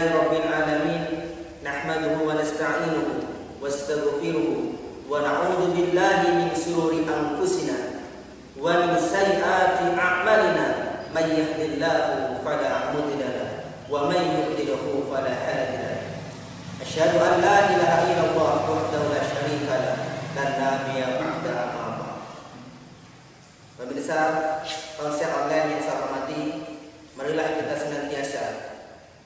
Rabbil alamin. Nahmaduhu wa nasta'inuhu wa astaghfiruhu wa na'udzu billahi min shururi anfusina wa min sayyiati a'malina. May yahdihillahu fala mudilla lahu wa may yudlilhu fala hadiya lahu. Asyhadu an la ilaha illallah wahdahu la syarika lahu dan nabiyya ba'da amma. Pemirsa konser online yang saya hormati, marilah kita senantiasa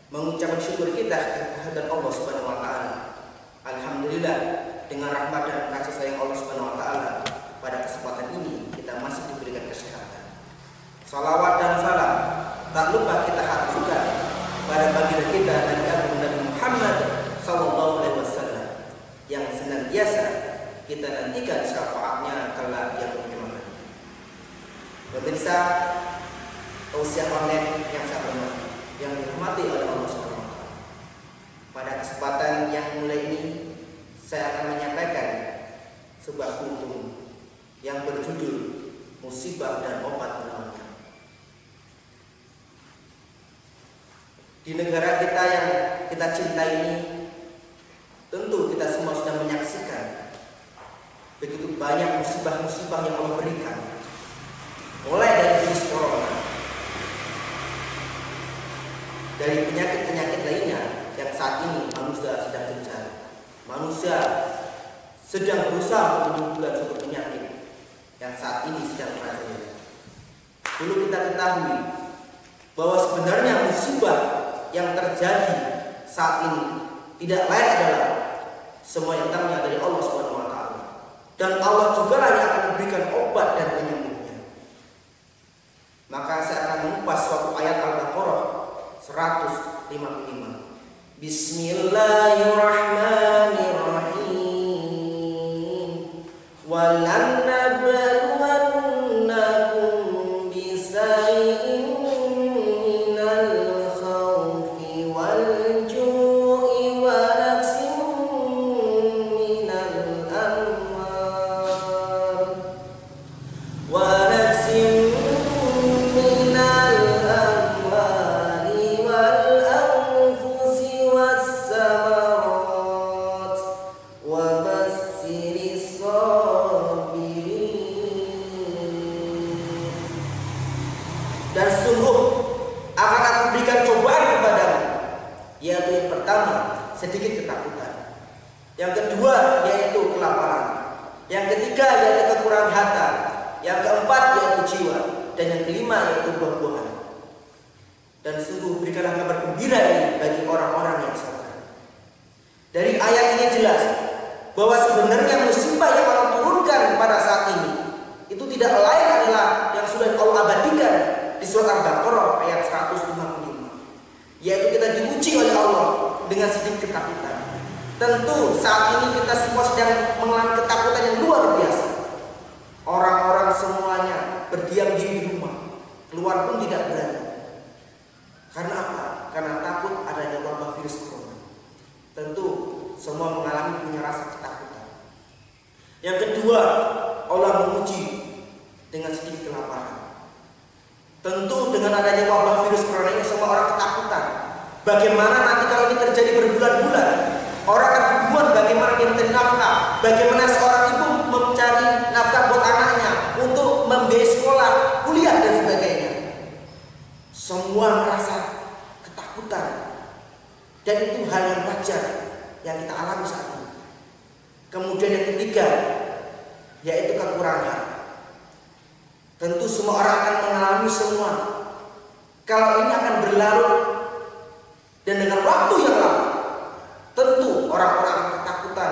mengucapkan syukur kita kehadirat Allah Subhanahu wa taala. Alhamdulillah, dengan rahmat dan kasih sayang Allah Subhanahu wa taala, pada kesempatan ini kita masih diberikan kesehatan. Salawat dan salam tak lupa kita haturkan pada baginda kita Nabi Muhammad sallallahu alaihi wasallam yang senantiasa kita nantikan syafaatnya kelak yang kiamat. Pemirsa usia online yang saya hormati, yang dihormati oleh Allah Subhanahu wa taala. Pada kesempatan yang mulai ini saya akan menyampaikan sebuah kuntum yang berjudul Musibah dan Obat Melawannya. Di negara kita yang kita cintai ini, tentu kita semua sudah menyaksikan begitu banyak musibah-musibah yang Allah berikan, mulai dari virus corona, dari penyakit-penyakit lainnya yang saat ini manusia sedang gencar. Manusia sedang berusaha untuk menyembuhkan suatu penyakit yang saat ini sedang merajalela. Dulu kita ketahui bahwa sebenarnya musibah yang terjadi saat ini tidak lain adalah semua yang datangnya dari Allah Subhanahu wa taala. Dan Allah juga yang akan memberikan obat dan penyembuhnya. Maka saya akan mengupas suatu ayat Al-Baqarah 155. Bismillahirrahmanirrahim. Walan nabluwannakum bisay'in minal khawfi wal ju'i wa naqsin minal amwal wa naqsin minal amwali wal anfusi was samarat wa bassiris sabirin. Dan sungguh akan aku berikan cobaan kepadamu, yaitu yang pertama sedikit ketakutan, yang kedua yaitu kelaparan, yang ketiga yaitu kekurangan harta, yang keempat yaitu jiwa, dan yang kelima yaitu buah-buahan. Dan sungguh berikanlah kabar gembira ini bagi orang-orang yang sabar. Dari ayat ini jelas bahwa sebenarnya musibah yang Allah turunkan pada saat ini itu tidak lain adalah yang sudah Allah abadikan di surat Al-Baqarah ayat 155, yaitu kita diuji oleh Allah dengan sedikit ketakutan. Tentu saat ini kita semua sedang mengalami ketakutan yang luar biasa. Orang-orang semuanya berdiam diri di rumah, keluar pun tidak berani. Karena apa? Karena takut adanya wabah virus corona. Tentu semua mengalami punya rasa ketakutan. Yang kedua, Allah menguji dengan sedikit kelaparan. Tentu dengan adanya wabah virus corona ini semua orang ketakutan. Bagaimana nanti kalau ini terjadi berbulan-bulan? Orang akan bingung bagaimana dia mencari nafkah, bagaimana seorang ibu mencari nafkah buat anaknya untuk membiayai sekolah, kuliah dan sebagainya. Semua merasa ketakutan, dan itu hal yang wajar yang kita alami saat ini. Kemudian yang ketiga yaitu kekurangan harta. Tentu semua orang akan mengalami semua. Kalau ini akan berlarut dan dengan waktu yang lama, tentu orang-orang akan ketakutan.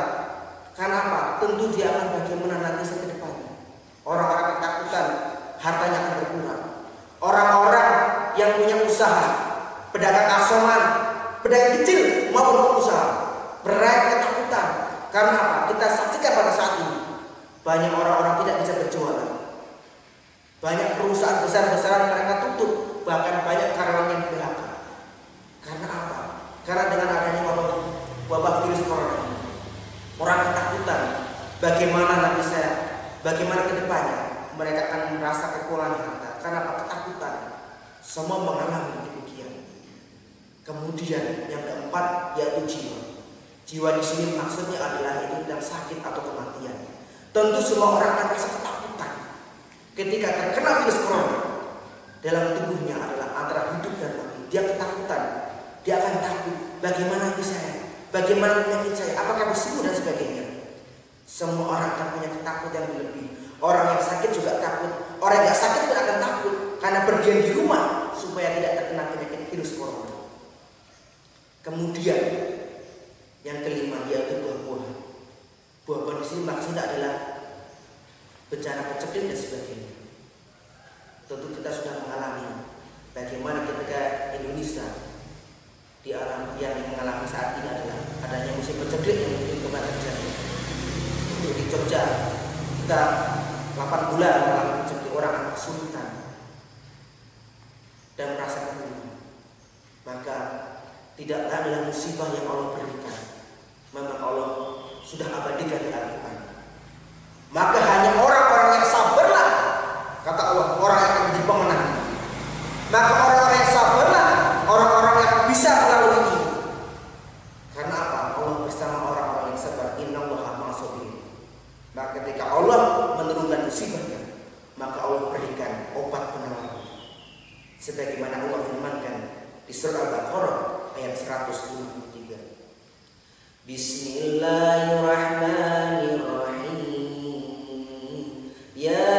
Karena apa? Tentu dia akan bagaimana nanti ke depannya. Orang-orang ketakutan, hartanya akan berkurang. Orang-orang yang punya usaha, pedagang asongan, pedagang kecil maupun pengusaha, mereka ketakutan. Karena apa? Kita saksikan pada saat ini banyak orang-orang tidak bisa berjualan. Banyak perusahaan besar-besaran mereka tutup, bahkan banyak karyawan yang PHK. Karena apa? Karena dengan adanya wabah virus corona ini, orang ketakutan. Bagaimana nanti bagaimana ke depannya? Mereka akan merasa kekurangan harta. Karena apa? Ketakutan. Semua mengalami demikian. Kemudian yang keempat yaitu jiwa. Jiwa di sini maksudnya adalah itu yang sakit atau kematian. Tentu semua orang akan merasa ketakutan ketika terkena virus corona. Dalam tubuhnya adalah antara hidup dan mati. Dia ketakutan. Dia akan takut. Bagaimana ini saya? Bagaimana penyakit saya? Apakah bersembuh dan sebagainya? Semua orang akan punya ketakutan yang berlebih. Orang yang sakit juga takut. Orang yang sakit pun akan takut karena berdiam di rumah supaya tidak terkena penyakit virus corona. Kemudian yang kelima yaitu buah-buahan. Buah-buahan di sini maksudnya adalah bencana paceklik dan sebagainya. Tentu kita sudah mengalami bagaimana ketika Indonesia yang mengalami saat ini adalah adanya musim paceklik yang mungkin kemarin terjadi. Untuk di Jogja kita 8 bulan mengalami paceklik, orang akan kesulitan dan merasa kebingungan. Maka tidaklah adalah musibah yang Allah berikan. Memang Allah sudah abadikan di Al-Quran. Maka hanya orang-orang yang sabarlah, kata Allah, orang yang akan menjadi pemenang. Maka orang-orang yang sabarlah, orang-orang yang bisa melalui ini. Karena apa? Allah bersama orang-orang yang sabar. Innallaha ma'as-sabirin. Maka ketika Allah menurunkan musibahnya, maka Allah berikan obat penawar. Sebagaimana Allah firmankan di surah Al-Baqarah ayat 153. Bismillahirrahmanirrahim. Ya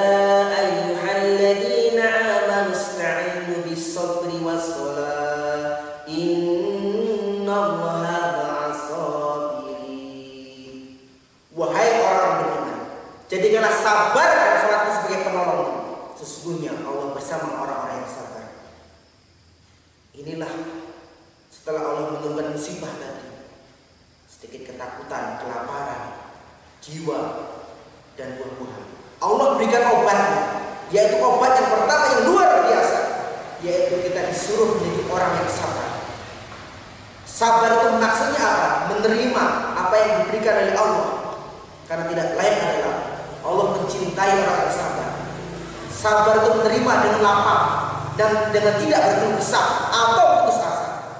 ayyuhalladzina amanu ista'inu bis-sabri was-shalah. Innallaha ma'as-sabirin. Wahai orang beriman, jadikanlah sabar dan salatmu sebagai penolong. Sesungguhnya Allah bersama orang-orang yang sabar. Inilah setelah Allah menurunkan musibah tadi, sedikit ketakutan, kelaparan, jiwa, dan buah-buahan. Allah berikan obatnya, yaitu obat yang pertama yang luar biasa, yaitu kita disuruh menjadi orang yang sabar. Sabar itu maksudnya apa? Menerima apa yang diberikan oleh Allah. Karena tidak lain adalah Allah mencintai orang yang sabar. Sabar itu menerima dengan lapang dan dengan tidak berkeluh kesah atau putus asa.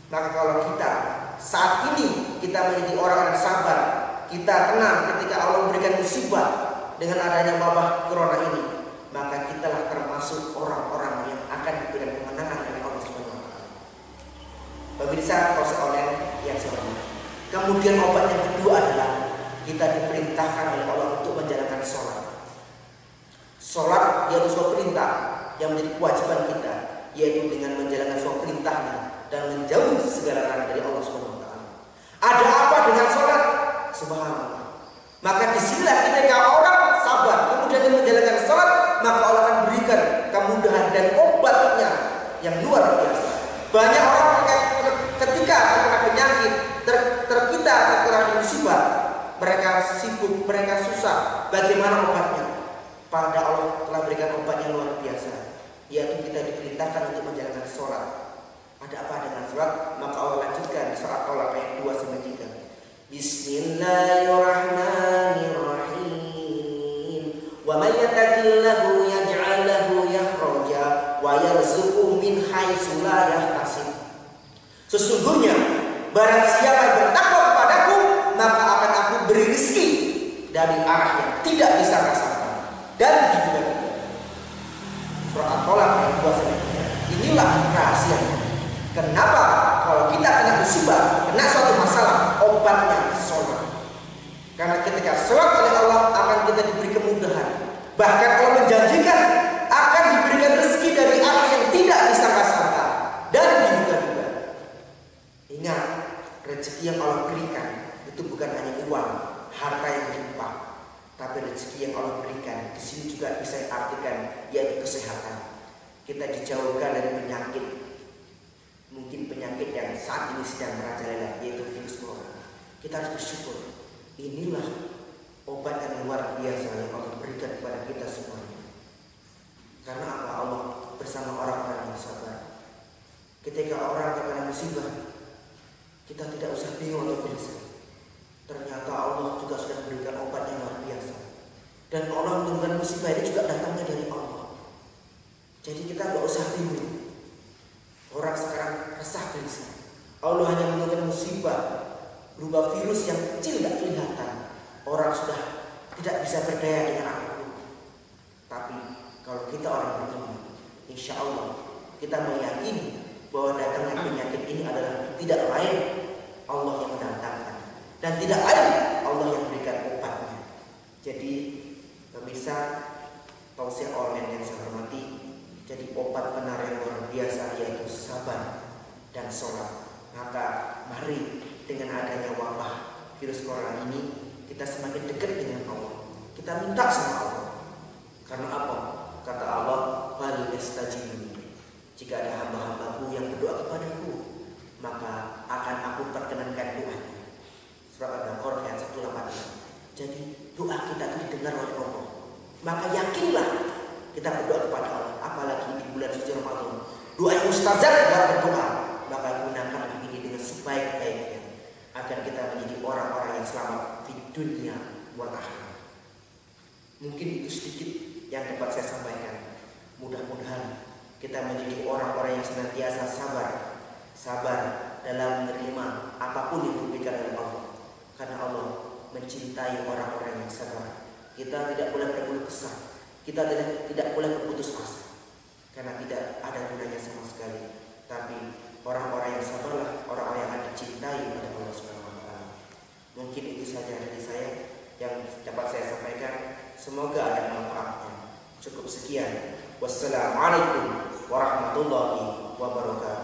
Maka kalau kita saat ini kita menjadi orang yang sabar, kita tenang ketika Allah memberikan musibah dengan adanya wabah corona ini, maka kitalah termasuk orang-orang yang akan diberikan kemenangan oleh Allah Subhanahu wa taala. Pemirsa Polsek Online yang saya hormati. Kemudian obat yang kedua adalah kita diperintahkan oleh Allah untuk menjalankan sholat. Sholat yaitu sebuah perintah yang menjadi kewajiban kita, yaitu dengan menjalankan sebuah perintahnya dan menjauhi segala larangan dari Allah Subhanahu wa taala. Ada apa dengan sholat? Subhanallah. Maka disinilah ketika orang sabar kemudian menjalankan sholat, maka Allah akan berikan kemudahan dan obatnya yang luar biasa. Banyak orang ketika terkena penyakit, terkena musibah, mereka sibuk, mereka susah. Bagaimana obatnya? Pada Allah telah berikan obat yang luar biasa, yaitu kita diperintahkan untuk menjalankan sholat. Ada apa dengan sholat? Maka Allah lanjutkan di surat Al-Talaq ayat 2-3. Bismillahirrahmanirrahim. Wa may yattaqillahu yaj'al lahu yakhraja wa yarzuqhu min haitsu la yahtasib. Sesungguhnya barang siapa yang bertakwa kepadaku, maka akan aku beri rezeki dari arah yang tidak bisa rasakan dan dijual. Surat Al-Talaq ayat 2-3. Inilah rahasia. Kenapa kalau kita kena musibah, kena suatu masalah, obatnya sholat. Karena ketika sholat oleh Allah akan kita diberi kemudahan. Bahkan Allah menjanjikan akan diberikan rezeki dari arah yang tidak disangka-sangka dan diduga-duga. Ingat, rezeki yang Allah berikan itu bukan hanya uang, harta yang berlimpah, tapi rezeki yang Allah berikan di sini juga bisa diartikan yaitu kesehatan. Kita dijauhkan dari penyakit. Mungkin penyakit yang saat ini sedang merajalela, yaitu virus corona. Kita harus bersyukur. Inilah obat yang luar biasa yang Allah berikan kepada kita semuanya. Karena apa? Allah bersama orang-orang yang sabar. Ketika orang terkena musibah, kita tidak usah bingung atau gelisah. Ternyata Allah juga sudah memberikan obat yang luar biasa. Dan Allah menurunkan musibah ini juga datangnya dari Allah. Jadi kita tidak usah bingung. Orang sekarang resah gelisah. Allah hanya menurunkan musibah berupa virus yang kecil gak kelihatan. Orang sudah tidak bisa berdaya dengan apapun. Tapi kalau kita orang beriman, insya Allah kita meyakini bahwa datangnya penyakit ini adalah tidak lain Allah yang mendatangkan, dan tidak lain Allah yang memberikan obatnya. Jadi pemirsa, tausiah online yang saya hormati, jadi obat benar yang luar biasa yaitu sabar dan sholat. Maka mari dengan adanya wabah virus corona ini kita semakin dekat dengan Allah. Kita minta sama Allah. Karena apa? Kata Allah, "Falyastajibu." Jika ada hamba-hambaku yang berdoa kepadaku, maka akan aku perkenankan doanya. Surah Al-Baqarah ayat 186. Jadi doa kita itu didengar oleh Allah. Maka yakinlah kita berdoa kepada Allah, apalagi di bulan suci Ramadan. Doa yang mustazab dalam berdoa, maka gunakanlah ini dengan sebaik-baiknya agar kita menjadi orang-orang yang selamat di dunia wal akhirat. Mungkin itu sedikit yang dapat saya sampaikan. Mudah-mudahan kita menjadi orang-orang yang senantiasa sabar dalam menerima apapun yang diberikan oleh Allah. Karena Allah mencintai orang-orang yang sabar. Kita tidak boleh berkeluh kesah. Kita tidak boleh berputus asa. Karena tidak ada gunanya sama sekali. Tapi orang-orang yang sabarlah orang-orang yang akan dicintai oleh Allah Subhanahu wa taala. Mungkin itu saja dari saya yang dapat saya sampaikan. Semoga ada manfaatnya. Cukup sekian. Wassalamualaikum warahmatullahi wabarakatuh.